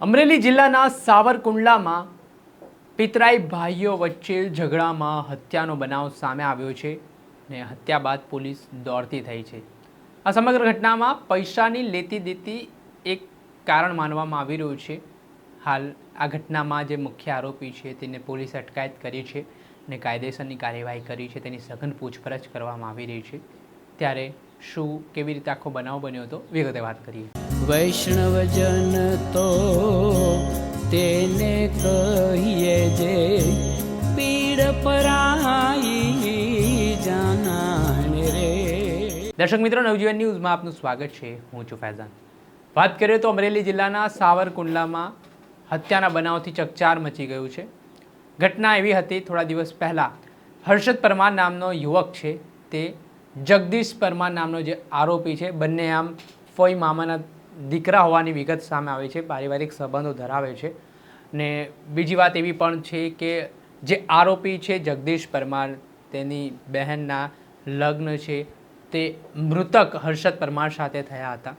અમરેલી જિલ્લાના સાવરકુંડલામાં પિતરાઈ ભાઈઓ વચ્ચે ઝઘડામાં હત્યાનો બનાવ સામે આવ્યો છે ને હત્યા બાદ પોલીસ દોડતી થઈ છે। આ સમગ્ર ઘટનામાં પૈસાની લેતી દેતી એક કારણ માનવામાં આવી રહ્યું છે। હાલ આ ઘટનામાં જે મુખ્ય આરોપી છે તેને પોલીસ અટકાયત કરી છે ને કાયદેસરની કાર્યવાહી કરી છે, તેની સઘન પૂછપરછ કરવામાં આવી રહી છે। ત્યારે શું કેવી રીતે આખો બનાવ બન્યો હતો વિગતે વાત કરીએ। વૈષ્ણવજન તો તેને કહીએ જે પીડ પરાઈ જાનાને રે। દર્શક મિત્રો, નવજીવન ન્યૂઝમાં આપનું સ્વાગત છે। હું છું ફૈઝાન। વાત કરીએ તો અમરેલી જિલ્લાના સાવરકુંડલામાં હત્યાના બનાવથી ચકચાર મચી ગયું છે। ઘટના એવી હતી, થોડા દિવસ પહેલાં હર્ષદ પરમાર નામનો યુવક છે તે જગદીશ પરમાર નામનો જે આરોપી છે, બંને આમ ફોઈ મામાના દીકરા હોવાની વિગત સામે આવે છે, પારિવારિક સંબંધો ધરાવે છે। ને બીજી વાત એવી પણ છે કે જે આરોપી છે જગદીશ પરમાર, તેની બહેનના લગ્ન છે તે મૃતક હર્ષદ પરમાર સાથે થયા હતા।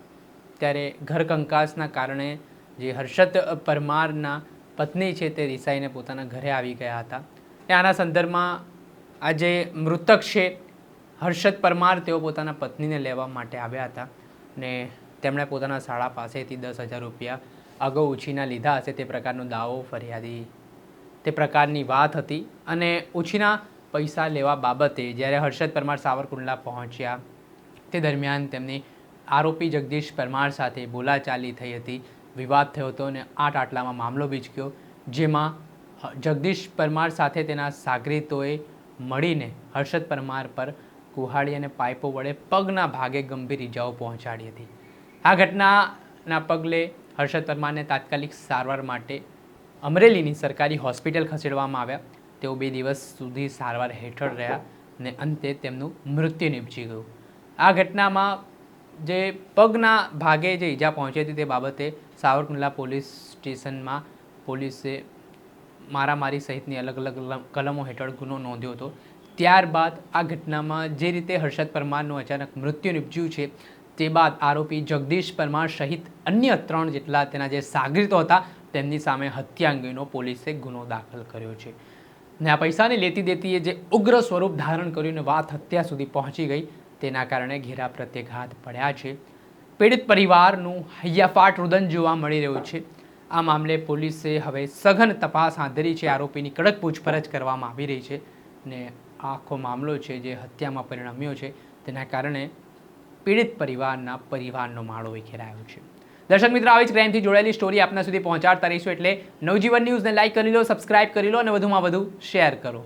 ત્યારે ઘર કંકાસના કારણે જે હર્ષદ પરમારના પત્ની છે તે રિસાઈને પોતાના ઘરે આવી ગયા હતા। આના સંદર્ભમાં આ જે મૃતક છે હર્ષદ પરમાર, તેઓ પોતાના પત્નીને લેવા માટે આવ્યા હતા ને તેમણે પોતાના શાળા પાસેથી 10,000 રૂપિયા અગાઉ ઉછીના લીધા હશે, તે પ્રકારનો દાવો ફરિયાદી તે પ્રકારની વાત હતી। અને ઉછીના પૈસા લેવા બાબતે જ્યારે હર્ષદ પરમાર સાવરકુંડલા પહોંચ્યા તે દરમિયાન તેમની આરોપી જગદીશ પરમાર સાથે બોલાચાલી થઈ હતી, વિવાદ થયો હતો અને આટલામાં મામલો બીચક્યો, જેમાં જગદીશ પરમાર સાથે તેના સાગરીતોએ મળીને હર્ષદ પરમાર પર કુહાડી અને પાઇપો વડે પગના ભાગે ગંભીર ઇજાઓ પહોંચાડી હતી। આ ઘટનાના પગલે હર્ષદ પરમારને તાત્કાલિક સારવાર માટે અમરેલીની સરકારી હોસ્પિટલ ખસેડવામાં આવ્યા। તેઓ 2 દિવસ સુધી સારવાર હેઠળ રહ્યા અને અંતે તેમનું મૃત્યુ નિપજી ગયું। આ ઘટનામાં જે પગના ભાગે જે ઈજા પહોંચી હતી તે બાબતે સાવરકુંડલા પોલીસ સ્ટેશનમાં પોલીસે મારામારી સહિતની અલગ અલગ કલમો હેઠળ ગુનો નોંધ્યો હતો। ત્યારબાદ આ ઘટનામાં જે રીતે હર્ષદ પરમારનું અચાનક મૃત્યુ નિપજ્યું છે તે બાદ આરોપી જગદીશ પરમાર સહિત અન્ય 3 જેટલા તેના જે સાગરીતો હતા તેમની સામે હત્યા અંગેનો પોલીસે ગુનો દાખલ કર્યો છે। ને આ પૈસાની લેતી દેતીએ જે ઉગ્ર સ્વરૂપ ધારણ કર્યું ને વાત હત્યા સુધી પહોંચી ગઈ, તેના કારણે ઘેરા પ્રત્યાઘાત પડ્યા છે। પીડિત પરિવારનું હૈયાફાટ રુદન જોવા મળી રહ્યું છે। આ મામલે પોલીસે હવે સઘન તપાસ હાથ ધરી છે, આરોપીની કડક પૂછપરછ કરવામાં આવી રહી છે ને આખો મામલો છે જે હત્યામાં પરિણમ્યો છે, તેના કારણે પીડિત પરિવારનો માળો વિખેરાયો છે। દર્શક મિત્રો, આવી જ ક્રાઇમથી જોડાયેલી સ્ટોરી આપના સુધી પહોંચાડતા રહીશું, એટલે નવજીવન ન્યૂઝને લાઇક કરી લો, સબસ્ક્રાઇબ કરી લો અને વધુમાં વધુ શેર કરો।